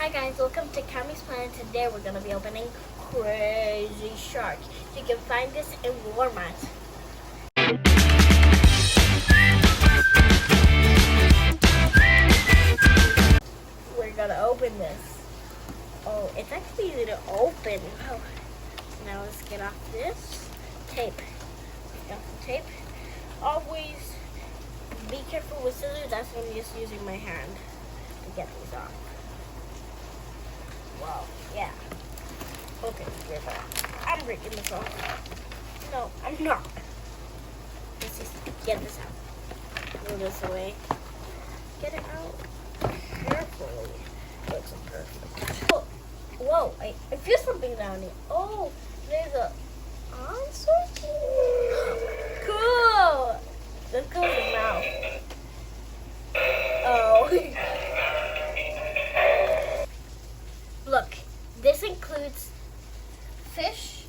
Hi guys, welcome to Kamys Planet. Today we're going to be opening Crazy Shark. You can find this in Walmart. We're going to open this. Oh, it's actually easy to open. Oh. Now let's get off this tape. Get off the tape. Always be careful with scissors. That's when I'm just using my hand to get these off. Wow, yeah. Okay, we're back. I'm breaking this off. No, I'm not. Let's just get this out. Move this away. Get it out carefully. Looks perfect. Oh, whoa, I feel something down here. Oh, there's a on switch. Cool. Let's go to the mouth. Oh. Look, this includes fish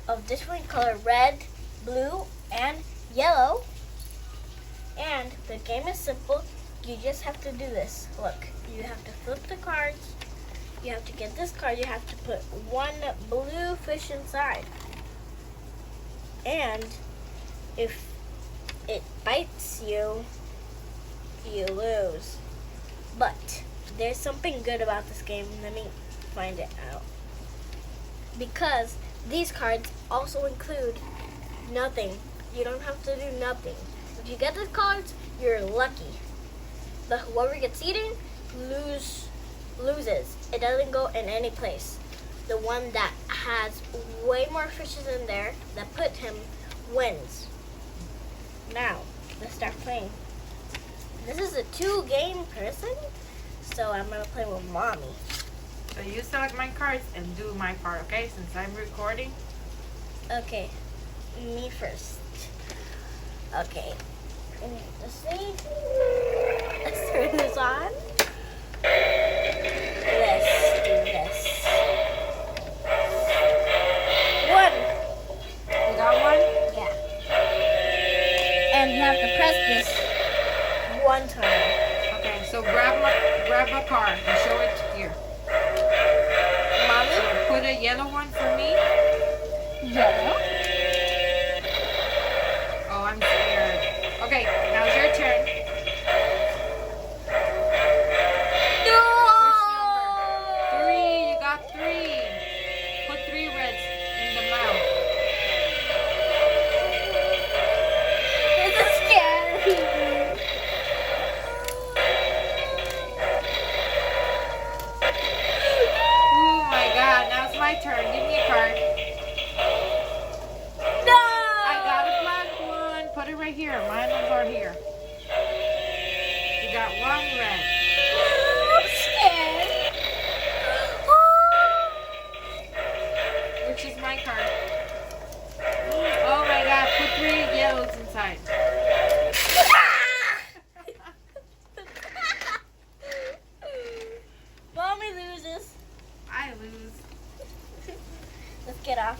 of different color, red, blue, and yellow. And the game is simple. You just have to do this. Look, you have to flip the cards. You have to get this card. You have to put one blue fish inside. And if it bites you, you lose. But there's something good about this game. Let me find it out. Because these cards also include nothing. You don't have to do nothing. If you get the cards, you're lucky. But whoever gets eaten loses. It doesn't go in any place. The one that has way more fishes in there that put him wins. Now, let's start playing. This is a 2-game person, so I'm gonna play with mommy. So you select my cards and do my part, okay? Since I'm recording. Okay, me first. Okay, let's see. Let's turn this on. Let's do this. One. You got one? Yeah. And you have to press this one time. Okay, so grab a card and show it here. Mommy? Put a yellow one for me. Yellow. Oh, I'm scared. Okay, now's your turn. No! Which number? 3. You got 3. Put 3 reds in the mouth. This is scary. Oh my God, now it's my turn. Give me a card. No! I got a black one. Put it right here. Mine are here. You got 1 red. I'm scared. Which is my card. Oh my God, put 3 yellows inside. Mommy loses. I lose. Let's get off.